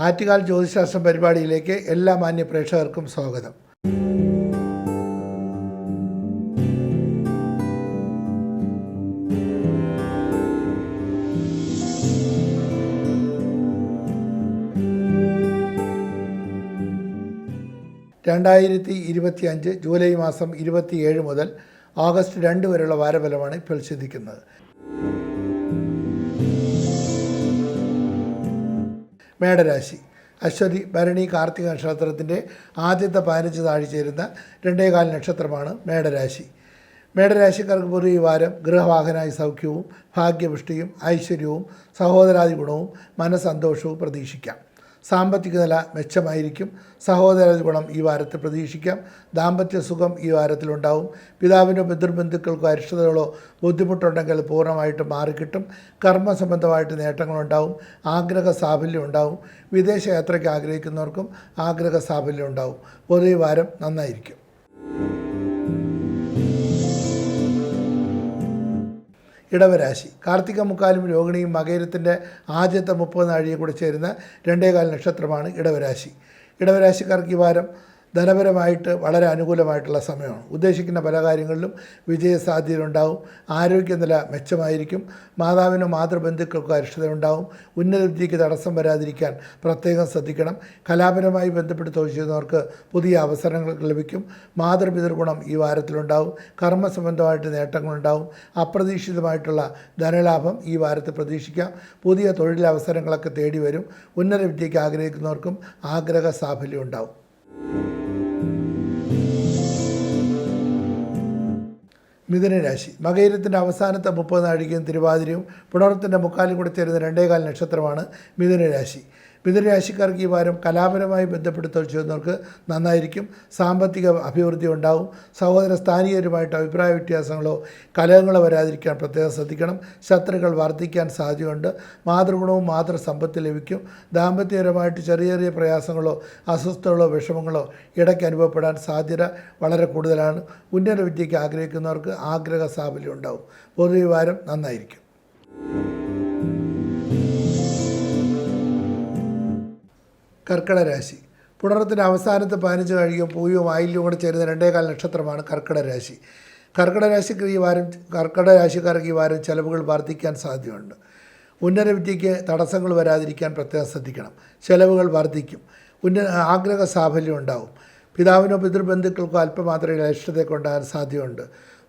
ആറ്റുകാൽ ജ്യോതിശാസ്ത്രം പരിപാടിയിലേക്ക് എല്ലാ മാന്യ പ്രേക്ഷകർക്കും സ്വാഗതം. (2025) ജൂലൈ മാസം 27 മുതൽ ഓഗസ്റ്റ് 2 വരെയുള്ള വാരഫലമാണ് ഇപ്പോൾ ചിന്തിക്കുന്നത്. മേടരാശി. അശ്വതി, ഭരണി, കാർത്തിക നക്ഷത്രത്തിൻ്റെ ആദ്യത്തെ 15 താഴി ചേരുന്ന 2.25 നക്ഷത്രമാണ് മേടരാശി. മേടരാശിക്കാർക്ക് പൊതുവെ ഈ വാരം ഗൃഹവാഹനായി സൗഖ്യവും ഭാഗ്യപുഷ്ടിയും ഐശ്വര്യവും സഹോദരാദി ഗുണവും മനസ്സന്തോഷവും പ്രതീക്ഷിക്കാം. സാമ്പത്തിക നില മെച്ചമായിരിക്കും. സഹോദരാദി ഗുണം ഈ വാരത്തിൽ പ്രതീക്ഷിക്കാം. ദാമ്പത്യ സുഖം ഈ വാരത്തിലുണ്ടാവും. പിതാവിനോ പിതൃബന്ധുക്കൾക്കോ അരിഷ്ടതകളോ ബുദ്ധിമുട്ടുണ്ടെങ്കിൽ പൂർണ്ണമായിട്ട് മാറിക്കിട്ടും. കർമ്മസംബന്ധമായിട്ട് നേട്ടങ്ങളുണ്ടാവും. ആഗ്രഹ സാഫല്യം ഉണ്ടാവും. വിദേശ യാത്രയ്ക്ക് ആഗ്രഹിക്കുന്നവർക്കും ആഗ്രഹ സാഫല്യം ഉണ്ടാവും. പൊതുവെ വാരം നന്നായിരിക്കും. ഇടവരാശി. കാർത്തിക മുക്കാലും രോഹിണിയും മകയിരത്തിൻ്റെ ആദ്യത്തെ 30 നാഴിയെ കൂടി ചേരുന്ന 2.25 നക്ഷത്രമാണ് ഇടവരാശി. ഇടവരാശിക്കാർക്ക് ഈ വാരം ധനപരമായിട്ട് വളരെ അനുകൂലമായിട്ടുള്ള സമയമാണ്. ഉദ്ദേശിക്കുന്ന പല കാര്യങ്ങളിലും വിജയസാധ്യതയുണ്ടാവും. ആരോഗ്യനില മെച്ചമായിരിക്കും. മാതാവിനോ മാതൃബന്ധുക്കൾക്കോ അരിഷ്ടതയുണ്ടാവും. ഉന്നത വിദ്യയ്ക്ക് തടസ്സം വരാതിരിക്കാൻ പ്രത്യേകം ശ്രദ്ധിക്കണം. കലാപരമായി ബന്ധപ്പെട്ട് തൊഴിൽ ചെയ്യുന്നവർക്ക് പുതിയ അവസരങ്ങൾ ലഭിക്കും. മാതൃപിതൃഗുണം ഈ വാരത്തിലുണ്ടാവും. കർമ്മസംബന്ധമായിട്ട് നേട്ടങ്ങളുണ്ടാവും. അപ്രതീക്ഷിതമായിട്ടുള്ള ധനലാഭം ഈ വാരത്തിൽ പ്രതീക്ഷിക്കാം. പുതിയ തൊഴിലവസരങ്ങളൊക്കെ തേടി വരും. ഉന്നത വിദ്യയ്ക്ക് ആഗ്രഹിക്കുന്നവർക്കും ആഗ്രഹ സാഫല്യം ഉണ്ടാവും. മിഥുനരാശി. മകയിരത്തിൻ്റെ അവസാനത്തെ 30 നാഴികയും തിരുവാതിരയും പുണർത്തിൻ്റെ മുക്കാലും കൂടി ചേരുന്ന 2.25 നക്ഷത്രമാണ് മിഥുനരാശി. മിഥുനരാശിക്കാർക്ക് ഈ വാരം കലാപരമായി ബന്ധപ്പെട്ട് തൊഴിൽ ചെയ്യുന്നവർക്ക് നന്നായിരിക്കും. സാമ്പത്തിക അഭിവൃദ്ധി ഉണ്ടാവും. സഹോദര സ്ഥാനീയരുമായിട്ട് അഭിപ്രായ വ്യത്യാസങ്ങളോ കലഹങ്ങളോ വരാതിരിക്കാൻ പ്രത്യേകം ശ്രദ്ധിക്കണം. ശത്രുക്കൾ വർദ്ധിക്കാൻ സാധ്യതയുണ്ട്. മാതൃഗുണവും മാതൃസമ്പത്ത് ലഭിക്കും. ദാമ്പത്യപരമായിട്ട് ചെറിയ ചെറിയ പ്രയാസങ്ങളോ അസ്വസ്ഥതകളോ വിഷമങ്ങളോ ഇടയ്ക്ക് അനുഭവപ്പെടാൻ സാധ്യത വളരെ കൂടുതലാണ്. ഉന്നത വിദ്യയ്ക്ക് ആഗ്രഹിക്കുന്നവർക്ക് ആഗ്രഹ സാഫല്യം ഉണ്ടാവും. പൊതുവെ വാരം നന്നായിരിക്കും. കർക്കിടരാശി. പുണർത്തിൻ്റെ അവസാനത്തെ 15 കഴിയും പൂയവും ആയില്യവും കൂടെ ചേരുന്ന 2.25 നക്ഷത്രമാണ് കർക്കിടരാശി. കർക്കിടരാശിക്കാർക്ക് ഈ വാരം ചെലവുകൾ വർദ്ധിക്കാൻ സാധ്യതയുണ്ട്. ഉന്നത വിദ്യയ്ക്ക് തടസ്സങ്ങൾ വരാതിരിക്കാൻ പ്രത്യേകം ശ്രദ്ധിക്കണം. ചെലവുകൾ വർദ്ധിക്കും. ആഗ്രഹ സാഫല്യം ഉണ്ടാവും. പിതാവിനോ പിതൃബന്ധുക്കൾക്കോ അല്പമാത്രയിൽ അരിഷ്ടതയൊക്കെ ഉണ്ടാകാൻ സാധ്യതയുണ്ട്.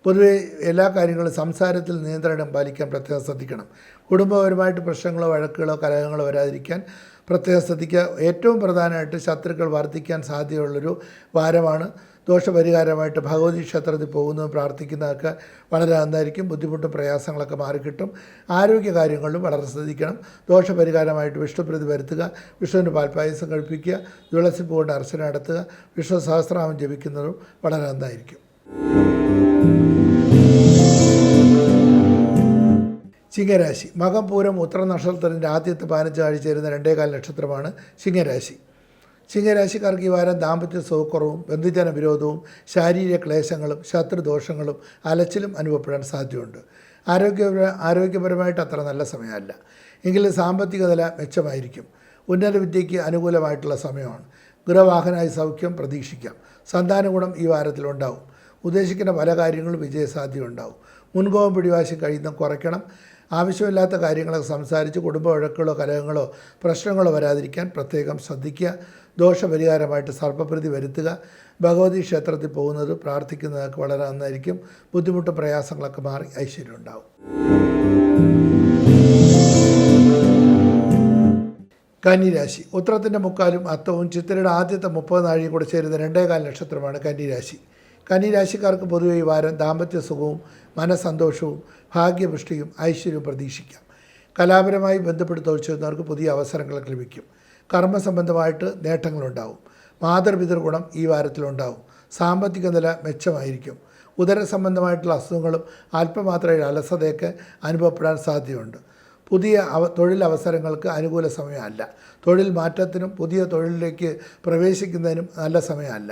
പൊതുവെ എല്ലാ കാര്യങ്ങളും സംസാരത്തിൽ നിയന്ത്രണം പാലിക്കാൻ പ്രത്യേകം ശ്രദ്ധിക്കണം. കുടുംബപരമായിട്ട് പ്രശ്നങ്ങളോ വഴക്കുകളോ കലഹങ്ങളോ വരാതിരിക്കാൻ പ്രത്യേകം ശ്രദ്ധിക്കുക. ഏറ്റവും പ്രധാനമായിട്ട് ശത്രുക്കൾ വർദ്ധിക്കാൻ സാധ്യതയുള്ളൊരു വാരമാണ്. ദോഷപരിഹാരമായിട്ട് ഭഗവതി ക്ഷേത്രത്തിൽ പോകുന്നതും പ്രാർത്ഥിക്കുന്നതൊക്കെ വളരെ നന്നായിരിക്കും. ബുദ്ധിമുട്ടും പ്രയാസങ്ങളൊക്കെ മാറിക്കിട്ടും. ആരോഗ്യകാര്യങ്ങളിലും വളരെ ശ്രദ്ധിക്കണം. ദോഷപരിഹാരമായിട്ട് വിഷ്ണുപ്രീതി വരുത്തുക. വിഷ്ണുവിൻ്റെ പാൽപ്പായസം കഴിപ്പിക്കുക. തുളസി പൂകൊണ്ട് അർച്ചന നടത്തുക. വിഷ്ണു സഹസ്രനാമം ജപിക്കുന്നതും വളരെ നന്നായിരിക്കും. ചിങ്ങരാശി. മകം പൂരം ഉത്തര നക്ഷത്രത്തിൻ്റെ ആദ്യത്തെ 15 ആഴ്ച ചേരുന്ന 2.25 നക്ഷത്രമാണ് ചിങ്ങരാശി. ചിങ്ങരാശിക്കാർക്ക് ഈ വാരം ദാമ്പത്യ സുഖക്കുറവും ബന്ധുജന വിരോധവും ശാരീരിക ക്ലേശങ്ങളും ശത്രുദോഷങ്ങളും അലച്ചിലും അനുഭവപ്പെടാൻ സാധ്യതയുണ്ട്. ആരോഗ്യപരമായിട്ട് അത്ര നല്ല സമയമല്ല. എങ്കിലും സാമ്പത്തിക നില മെച്ചമായിരിക്കും. ഉന്നത വിദ്യയ്ക്ക് അനുകൂലമായിട്ടുള്ള സമയമാണ്. ഗൃഹവാഹനായി സൗഖ്യം പ്രതീക്ഷിക്കാം. സന്താന ഗുണം ഈ വാരത്തിലുണ്ടാവും. ഉദ്ദേശിക്കുന്ന പല കാര്യങ്ങളും വിജയസാധ്യത ഉണ്ടാവും. മുൻകോപം പിടിവാശി കഴിയുന്ന കുറയ്ക്കണം. ആവശ്യമില്ലാത്ത കാര്യങ്ങളൊക്കെ സംസാരിച്ച് കുടുംബ വഴക്കുകളോ കലഹങ്ങളോ പ്രശ്നങ്ങളോ വരാതിരിക്കാൻ പ്രത്യേകം ശ്രദ്ധിക്കുക. ദോഷപരിഹാരമായിട്ട് സർപ്പപ്രീതി വരുത്തുക. ഭഗവതി ക്ഷേത്രത്തിൽ പോകുന്നത് പ്രാർത്ഥിക്കുന്നതൊക്കെ വളരെ നന്നായിരിക്കും. ബുദ്ധിമുട്ട് പ്രയാസങ്ങളൊക്കെ മാറി ഐശ്വര്യം ഉണ്ടാവും. കന്നിരാശി. ഉത്രത്തിൻ്റെ മുക്കാലും അത്തവും ചിത്തിരയുടെ ആദ്യത്തെ 30 നാഴിയും കൂടെ ചേരുന്ന 2.25 നക്ഷത്രമാണ് കന്നിരാശി. കന്നിരാശിക്കാർക്ക് പൊതുവെ ഈ വാരം ദാമ്പത്യ സുഖവും മനസ്സന്തോഷവും ഭാഗ്യപുഷ്ടിയും ഐശ്വര്യവും പ്രതീക്ഷിക്കാം. കലാപരമായി ബന്ധപ്പെട്ട് തൊഴിൽ ചെയ്യുന്നവർക്ക് പുതിയ അവസരങ്ങളൊക്കെ ലഭിക്കും. കർമ്മസംബന്ധമായിട്ട് നേട്ടങ്ങളുണ്ടാവും. മാതൃപിതൃഗുണം ഈ വാരത്തിലുണ്ടാവും. സാമ്പത്തിക നില മെച്ചമായിരിക്കും. ഉദര സംബന്ധമായിട്ടുള്ള അസുഖങ്ങളും അല്പമാത്രയിൽ അലസതയൊക്കെ അനുഭവപ്പെടാൻ സാധ്യതയുണ്ട്. പുതിയ തൊഴിലവസരങ്ങൾക്ക് അനുകൂല സമയമല്ല. തൊഴിൽ മാറ്റത്തിനും പുതിയ തൊഴിലിലേക്ക് പ്രവേശിക്കുന്നതിനും നല്ല സമയമല്ല.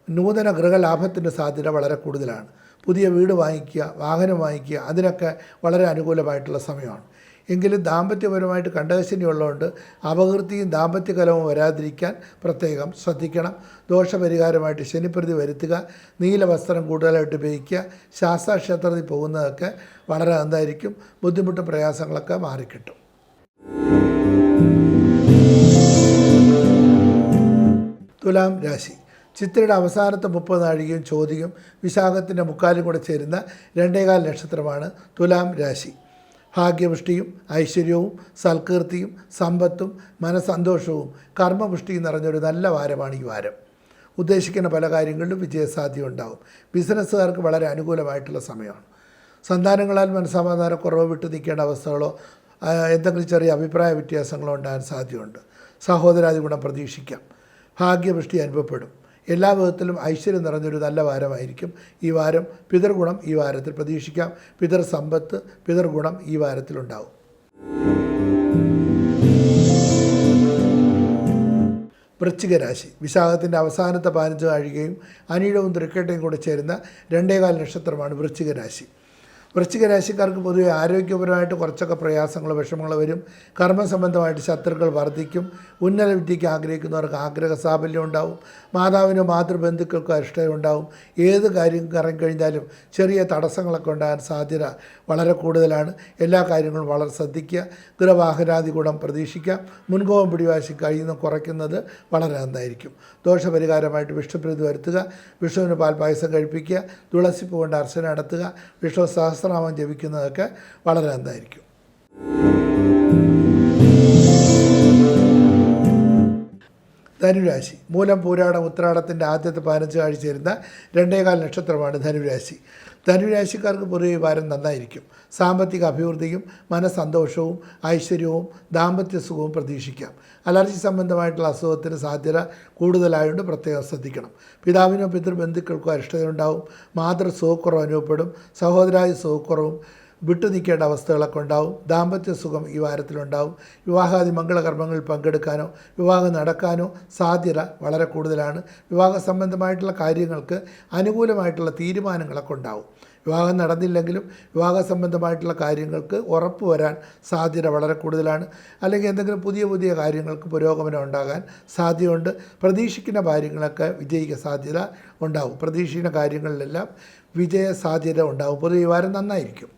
നൂതന ഗൃഹലാഭത്തിൻ്റെ സാധ്യത വളരെ കൂടുതലാണ്. പുതിയ വീട് വാങ്ങിക്കുക, വാഹനം വാങ്ങിക്കുക, അതിനൊക്കെ വളരെ അനുകൂലമായിട്ടുള്ള സമയമാണ്. എങ്കിലും ദാമ്പത്യപരമായിട്ട് കണ്ടകശനി ഉള്ളതുകൊണ്ട് അപകീർത്തിയും ദാമ്പത്യകലവും വരാതിരിക്കാൻ പ്രത്യേകം ശ്രദ്ധിക്കണം. ദോഷപരിഹാരമായിട്ട് ശനിപ്രതി വരുത്തുക, നീല വസ്ത്രം കൂടുതലായിട്ട് ഉപയോഗിക്കുക, ശാസ്താക്ഷേത്രത്തിൽ പോകുന്നതൊക്കെ വളരെ നന്നായിരിക്കും. ബുദ്ധിമുട്ടും പ്രയാസങ്ങളൊക്കെ മാറിക്കിട്ടും. തുലാം രാശി. ചിത്രയുടെ അവസാനത്തെ 30 നാഴികയും ചോദ്യവും വിശാഖത്തിൻ്റെ മുക്കാലും കൂടെ ചേരുന്ന 2.25 നക്ഷത്രമാണ് തുലാം രാശി. ഭാഗ്യപുഷ്ടിയും ഐശ്വര്യവും സൽകീർത്തിയും സമ്പത്തും മനസ്സന്തോഷവും കർമ്മപുഷ്ടിയും നിറഞ്ഞൊരു നല്ല വാരമാണ് ഈ വാരം. ഉദ്ദേശിക്കുന്ന പല കാര്യങ്ങളിലും വിജയസാധ്യത ഉണ്ടാകും. ബിസിനസ്സുകാർക്ക് വളരെ അനുകൂലമായിട്ടുള്ള സമയമാണ്. സന്താനങ്ങളാൽ മനസ്സമാധാനക്കുറവോ വിട്ടു നിൽക്കേണ്ട അവസ്ഥകളോ എന്തെങ്കിലും ചെറിയ അഭിപ്രായ വ്യത്യാസങ്ങളോ ഉണ്ടാകാൻ സാധ്യതയുണ്ട്. സഹോദരാദി ഗുണം പ്രതീക്ഷിക്കാം. ഭാഗ്യപുഷ്ടി അനുഭവപ്പെടും. എല്ലാ വിധത്തിലും ഐശ്വര്യം നിറഞ്ഞൊരു നല്ല വാരമായിരിക്കും ഈ വാരം. പിതൃഗുണം ഈ വാരത്തിൽ പ്രതീക്ഷിക്കാം. പിതൃ സമ്പത്ത്, പിതൃഗുണം ഈ വാരത്തിലുണ്ടാവും. വൃശ്ചിക രാശി. വിശാഖത്തിൻ്റെ അവസാനത്തെ 15 നാഴികയും അനിഴവും തൃക്കേട്ടയും കൂടെ ചേരുന്ന 2.25 നക്ഷത്രമാണ് വൃശ്ചിക രാശി. വൃശ്ചിക രാശിക്കാർക്ക് പൊതുവെ ആരോഗ്യപരമായിട്ട് കുറച്ചൊക്കെ പ്രയാസങ്ങൾ വിഷമങ്ങൾ വരും. കർമ്മസംബന്ധമായിട്ട് ശത്രുക്കൾ വർദ്ധിക്കും. ഉന്നത വിദ്യയ്ക്ക് ആഗ്രഹിക്കുന്നവർക്ക് ആഗ്രഹ സാഫല്യം ഉണ്ടാവും. മാതാവിനോ മാതൃബന്ധുക്കൾക്കോ അരിഷ്ടം ഉണ്ടാവും. ഏത് കാര്യം ഇറങ്ങിക്കഴിഞ്ഞാലും ചെറിയ തടസ്സങ്ങളൊക്കെ ഉണ്ടാകാൻ സാധ്യത വളരെ കൂടുതലാണ്. എല്ലാ കാര്യങ്ങളും വളരെ ശ്രദ്ധിക്കുക. ഗൃഹവാഹനാദി ഗുണം പ്രതീക്ഷിക്കാം. മുൻകോപം പിടിവാശി കഴിയുന്ന കുറയ്ക്കുന്നത് വളരെ നന്നായിരിക്കും. ദോഷപരിഹാരമായിട്ട് വിഷ്ണുപ്രീതി വരുത്തുക, വിഷ്ണുവിന് പാൽപ്പായസം കഴിപ്പിക്കുക, തുളസിപ്പൂ കൊണ്ട് അർച്ചന നടത്തുക, വിഷ്ണു സഹസ്രനാമം ജപിക്കുന്നതൊക്കെ വളരെ നന്നായിരിക്കും. ധനുരാശി. മൂലം പൂരാടം ഉത്രാടത്തിൻ്റെ ആദ്യത്തെ 15 ആഴ്ച ചേരുന്ന 2.25 നക്ഷത്രമാണ് ധനുരാശി. ധനുരാശിക്കാർക്ക് പൊതുവെ ഈ വാരം നന്നായിരിക്കും. സാമ്പത്തിക അഭിവൃദ്ധിയും മനസ്സന്തോഷവും ഐശ്വര്യവും ദാമ്പത്യ സുഖവും പ്രതീക്ഷിക്കാം. അലർജി സംബന്ധമായിട്ടുള്ള അസുഖത്തിന് സാധ്യത കൂടുതലായതുകൊണ്ട് പ്രത്യേകം ശ്രദ്ധിക്കണം. പിതാവിനോ പിതൃബന്ധുക്കൾക്കോ അരിഷ്ടതയുണ്ടാവും. മാതൃസുഖക്കുറവ് അനുഭവപ്പെടും. സഹോദരാദി സുഖക്കുറവും വിട്ടു നിൽക്കേണ്ട അവസ്ഥകളൊക്കെ ഉണ്ടാവും. ദാമ്പത്യ സുഖം ഈ വാരത്തിലുണ്ടാവും. വിവാഹാദി മംഗളകർമ്മങ്ങളിൽ പങ്കെടുക്കാനോ വിവാഹം നടക്കാനോ സാധ്യത വളരെ കൂടുതലാണ്. വിവാഹ സംബന്ധമായിട്ടുള്ള കാര്യങ്ങൾക്ക് അനുകൂലമായിട്ടുള്ള തീരുമാനങ്ങളൊക്കെ ഉണ്ടാവും. വിവാഹം നടന്നില്ലെങ്കിലും വിവാഹ സംബന്ധമായിട്ടുള്ള കാര്യങ്ങൾക്ക് ഉറപ്പ് വരാൻ സാധ്യത വളരെ കൂടുതലാണ്. അല്ലെങ്കിൽ എന്തെങ്കിലും പുതിയ പുതിയ കാര്യങ്ങൾക്ക് പുരോഗമനം ഉണ്ടാകാൻ സാധ്യതയുണ്ട്. പ്രതീക്ഷിക്കുന്ന കാര്യങ്ങളൊക്കെ വിജയിക്കാൻ സാധ്യത ഉണ്ടാവും. പ്രതീക്ഷിക്കുന്ന കാര്യങ്ങളിലെല്ലാം വിജയ സാധ്യത ഉണ്ടാവും. പൊതുവെ ഈ വാരം നന്നായിരിക്കും.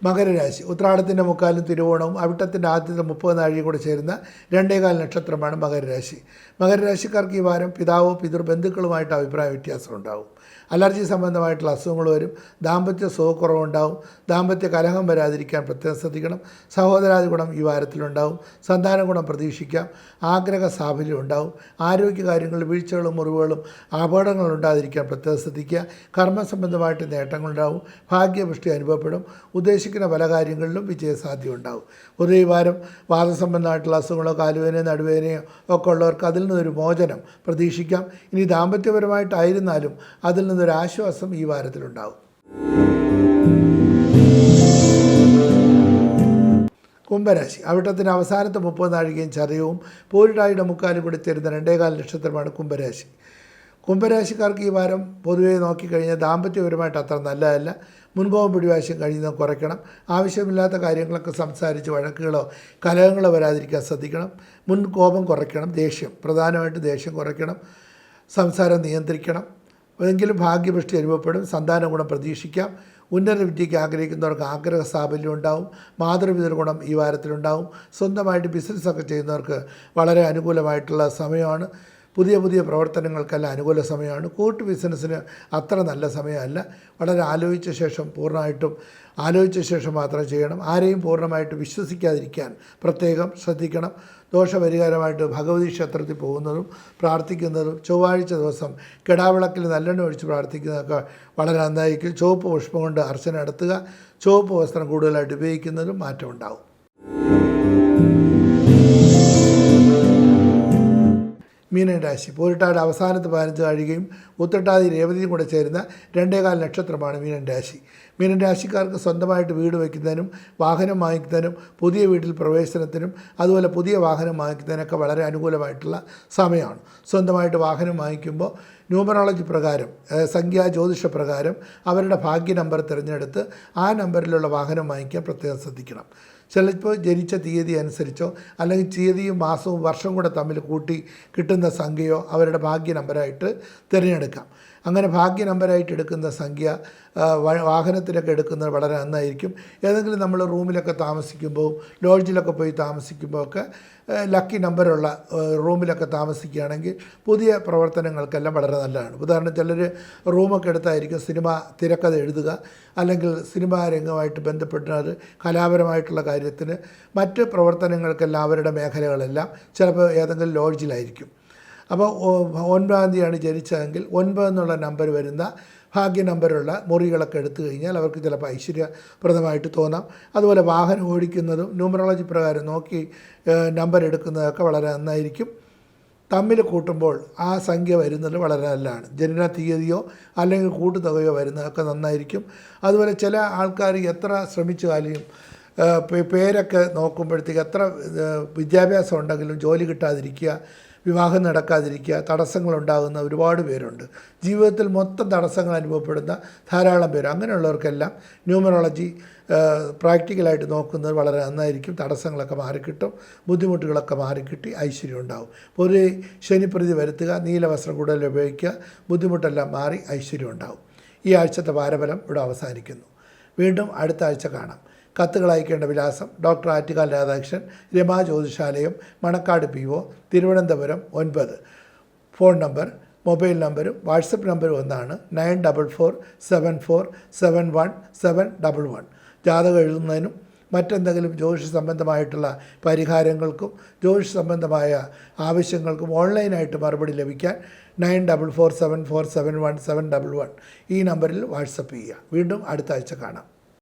മകരരാശി. ഉത്രാടത്തിൻ്റെ മുക്കാലും തിരുവോണവും അവിട്ടത്തിൻ്റെ ആദ്യത്തെ 30 നാഴികയും കൂടെ ചേരുന്ന 2.25 നക്ഷത്രമാണ് മകരരാശി. മകരരാശിക്കാർക്ക് ഈ വാരം പിതാവോ പിതൃബന്ധുക്കളുമായിട്ട് അഭിപ്രായ വ്യത്യാസം ഉണ്ടാവും. അലർജി സംബന്ധമായിട്ടുള്ള അസുഖങ്ങൾ വരും. ദാമ്പത്യ സുഖക്കുറവുണ്ടാവും. ദാമ്പത്യ കലഹം വരാതിരിക്കാൻ പ്രത്യേകം ശ്രദ്ധിക്കണം. സഹോദരാദി ഗുണം ഈ വാരത്തിലുണ്ടാവും. സന്താന ഗുണം പ്രതീക്ഷിക്കാം. ആഗ്രഹ സാഫല്യം ഉണ്ടാവും. ആരോഗ്യകാര്യങ്ങളിൽ വീഴ്ചകളും മുറിവുകളും അപകടങ്ങൾ ഉണ്ടാകാതിരിക്കാൻ പ്രത്യേകം ശ്രദ്ധിക്കുക. കർമ്മസംബന്ധമായിട്ട് നേട്ടങ്ങളുണ്ടാവും. ഭാഗ്യപുഷ്ടി അനുഭവപ്പെടും. ഉദ്ദേശിക്കുന്ന പല കാര്യങ്ങളിലും വിജയസാധ്യത ഉണ്ടാവും. പൊതുവെ ഈ വാരം വാദസംബന്ധമായിട്ടുള്ള അസുഖങ്ങളോ കാലുവേനയോ നടുവേനയോ ഒക്കെ ഉള്ളവർക്ക് അതിൽ നിന്നൊരു മോചനം പ്രതീക്ഷിക്കാം. ഇനി ദാമ്പത്യപരമായിട്ടായിരുന്നാലും അതിൽ നിന്നൊരാശ്വാസം ഈ വാരത്തിലുണ്ടാവും. കുംഭരാശി. അവിട്ടത്തിന് അവസാനത്തെ 30 നാഴികയും ചതയവും പൂരിടായുടെ മുക്കാലും കൂടി ചേരുന്ന 2.25 നക്ഷത്രമാണ് കുംഭരാശി. കുംഭരാശിക്കാർക്ക് ഈ വാരം പൊതുവെ നോക്കിക്കഴിഞ്ഞാൽ ദാമ്പത്യപരമായിട്ട് അത്ര നല്ലതല്ല. മുൻകോപം പിടിവാശം കഴിയുന്നത് കുറയ്ക്കണം. ആവശ്യമില്ലാത്ത കാര്യങ്ങളൊക്കെ സംസാരിച്ച് വഴക്കുകളോ കലഹങ്ങളോ വരാതിരിക്കാൻ ശ്രദ്ധിക്കണം. മുൻകോപം കുറയ്ക്കണം. പ്രധാനമായിട്ട് ദേഷ്യം കുറയ്ക്കണം. സംസാരം നിയന്ത്രിക്കണം. എങ്കിലും ഭാഗ്യപുഷ്ടി അനുഭവപ്പെടും. സന്താന ഗുണം പ്രതീക്ഷിക്കാം. ഉന്നത വിദ്യയ്ക്ക് ആഗ്രഹിക്കുന്നവർക്ക് ആഗ്രഹ സാഫല്യം ഉണ്ടാവും. മാതൃപിതൃ ഗുണം ഈ വാരത്തിലുണ്ടാവും. സ്വന്തമായിട്ട് ബിസിനസ്സൊക്കെ ചെയ്യുന്നവർക്ക് വളരെ അനുകൂലമായിട്ടുള്ള സമയമാണ്. പുതിയ പുതിയ പ്രവർത്തനങ്ങൾക്കെല്ലാം അനുകൂല സമയമാണ്. കൂട്ട് ബിസിനസ്സിന് അത്ര നല്ല സമയമല്ല. വളരെ ആലോചിച്ച ശേഷം മാത്രം ചെയ്യണം. ആരെയും പൂർണ്ണമായിട്ട് വിശ്വസിക്കാതിരിക്കാൻ പ്രത്യേകം ശ്രദ്ധിക്കണം. ദോഷപരിഹാരമായിട്ട് ഭഗവതി ക്ഷേത്രത്തിൽ പോകുന്നതും പ്രാർത്ഥിക്കുന്നതും ചൊവ്വാഴ്ച ദിവസം കിടാവിളക്കിൽ നല്ലെണ്ണ ഒഴിച്ച് പ്രാർത്ഥിക്കുന്നതൊക്കെ വളരെ നന്നായിരിക്കും. ചുവപ്പ് പുഷ്പം കൊണ്ട് അർച്ചന നടത്തുക. ചുവപ്പ് വസ്ത്രം കൂടുതലായിട്ട് ഉപയോഗിക്കുന്നതും മാറ്റമുണ്ടാവും. മീനൻ രാശി. പൂരിട്ടാട് അവസാനത്തെ 15 നാഴികയും ഉത്രട്ടാതി രേവതിയും കൂടെ ചേരുന്ന 2.25 നക്ഷത്രമാണ് മീനൻ രാശി. മീനൻ രാശിക്കാർക്ക് സ്വന്തമായിട്ട് വീട് വയ്ക്കുന്നതിനും വാഹനം വാങ്ങിക്കുന്നതിനും പുതിയ വീട്ടിൽ പ്രവേശനത്തിനും അതുപോലെ പുതിയ വാഹനം വാങ്ങിക്കുന്നതിനൊക്കെ വളരെ അനുകൂലമായിട്ടുള്ള സമയമാണ്. സ്വന്തമായിട്ട് വാഹനം വാങ്ങിക്കുമ്പോൾ ന്യൂമറോളജി പ്രകാരം സംഖ്യാ ജ്യോതിഷ പ്രകാരം അവരുടെ ഭാഗ്യ നമ്പർ തിരഞ്ഞെടുത്ത് ആ നമ്പറിലുള്ള വാഹനം വാങ്ങിക്കാൻ പ്രത്യേകം ശ്രദ്ധിക്കണം. ചിലപ്പോൾ ജനിച്ച തീയതി അനുസരിച്ചോ അല്ലെങ്കിൽ തീയതിയും മാസവും വർഷവും കൂടെ തമ്മിൽ കൂട്ടി കിട്ടുന്ന സംഖ്യയോ അവരുടെ ഭാഗ്യ നമ്പറായിട്ട് തിരഞ്ഞെടുക്കാം. അങ്ങനെ ഭാഗ്യ നമ്പറായിട്ട് എടുക്കുന്ന സംഖ്യ വാഹനത്തിലൊക്കെ എടുക്കുന്നത് വളരെ നന്നായിരിക്കും. ഏതെങ്കിലും നമ്മൾ റൂമിലൊക്കെ താമസിക്കുമ്പോൾ ലോഡ്ജിലൊക്കെ പോയി താമസിക്കുമ്പോൾ ഒക്കെ ലക്കി നമ്പറുള്ള റൂമിലൊക്കെ താമസിക്കുകയാണെങ്കിൽ പുതിയ പ്രവർത്തനങ്ങൾക്കെല്ലാം വളരെ നല്ലതാണ്. ഉദാഹരണം ചിലർ റൂമൊക്കെ എടുത്തായിരിക്കും സിനിമ തിരക്കഥ എഴുതുക, അല്ലെങ്കിൽ സിനിമാ രംഗമായിട്ട് ബന്ധപ്പെട്ട കലാപരമായിട്ടുള്ള കാര്യത്തിന് മറ്റ് പ്രവർത്തനങ്ങൾക്കെല്ലാം അവരുടെ മേഖലകളെല്ലാം ചിലപ്പോൾ ഏതെങ്കിലും ലോഡ്ജിലായിരിക്കും. അപ്പോൾ 9-ാം തീയതിയാണ് ജനിച്ചതെങ്കിൽ 9 എന്നുള്ള നമ്പർ വരുന്ന ഭാഗ്യ നമ്പറുള്ള മുറികളൊക്കെ എടുത്തു കഴിഞ്ഞാൽ അവർക്ക് ചിലപ്പോൾ ഐശ്വര്യപ്രദമായിട്ട് തോന്നാം. അതുപോലെ വാഹനം ഓടിക്കുന്നതും ന്യൂമറോളജി പ്രകാരം നോക്കി നമ്പർ എടുക്കുന്നതൊക്കെ വളരെ നന്നായിരിക്കും. തമ്മിൽ കൂട്ടുമ്പോൾ ആ സംഖ്യ വരുന്നത് വളരെ നല്ലതാണ്. ജനന തീയതിയോ അല്ലെങ്കിൽ കൂട്ടുതുകയോ വരുന്നതൊക്കെ നന്നായിരിക്കും. അതുപോലെ ചില ആൾക്കാർ എത്ര ശ്രമിച്ചാലും പേരൊക്കെ നോക്കുമ്പോഴത്തേക്ക് എത്ര വിദ്യാഭ്യാസം ഉണ്ടെങ്കിലും ജോലി കിട്ടാതിരിക്കുക, വിവാഹം നടക്കാതിരിക്കുക, തടസ്സങ്ങളുണ്ടാകുന്ന ഒരുപാട് പേരുണ്ട്. ജീവിതത്തിൽ മൊത്തം തടസ്സങ്ങൾ അനുഭവപ്പെടുന്ന ധാരാളം പേര്. അങ്ങനെയുള്ളവർക്കെല്ലാം ന്യൂമറോളജി പ്രാക്ടിക്കലായിട്ട് നോക്കുന്നത് വളരെ നന്നായിരിക്കും. തടസ്സങ്ങളൊക്കെ മാറിക്കിട്ടും, ബുദ്ധിമുട്ടുകളൊക്കെ മാറിക്കിട്ടി ഐശ്വര്യം ഉണ്ടാവും. ഒരു ശനിപ്രതി വരുത്തുക, നീലവസ്ത്രം കൂടുതൽ ഉപയോഗിക്കുക, ബുദ്ധിമുട്ടെല്ലാം മാറി ഐശ്വര്യം ഉണ്ടാവും. ഈ ആഴ്ചത്തെ വാരഫലം ഇവിടെ അവസാനിക്കുന്നു. വീണ്ടും അടുത്ത ആഴ്ച കാണാം. കത്തുകൾ അയക്കേണ്ട വിലാസം: doctor Attukal Radhakrishnan, Rama Jyothishalayam, Manacaud PO, Thiruvananthapuram 9. Phone number, mobile നമ്പരും വാട്സപ്പ് നമ്പരും ഒന്നാണ്: 9447471711. ജാതകം എഴുതുന്നതിനും മറ്റെന്തെങ്കിലും ജ്യോതിഷ സംബന്ധമായിട്ടുള്ള പരിഹാരങ്ങൾക്കും ജ്യോതിഷ സംബന്ധമായ ആവശ്യങ്ങൾക്കും ഓൺലൈനായിട്ട് മറുപടി ലഭിക്കാൻ 9447471711 ഈ നമ്പറിൽ വാട്സപ്പ് ചെയ്യുക. വീണ്ടും അടുത്ത ആഴ്ച കാണാം.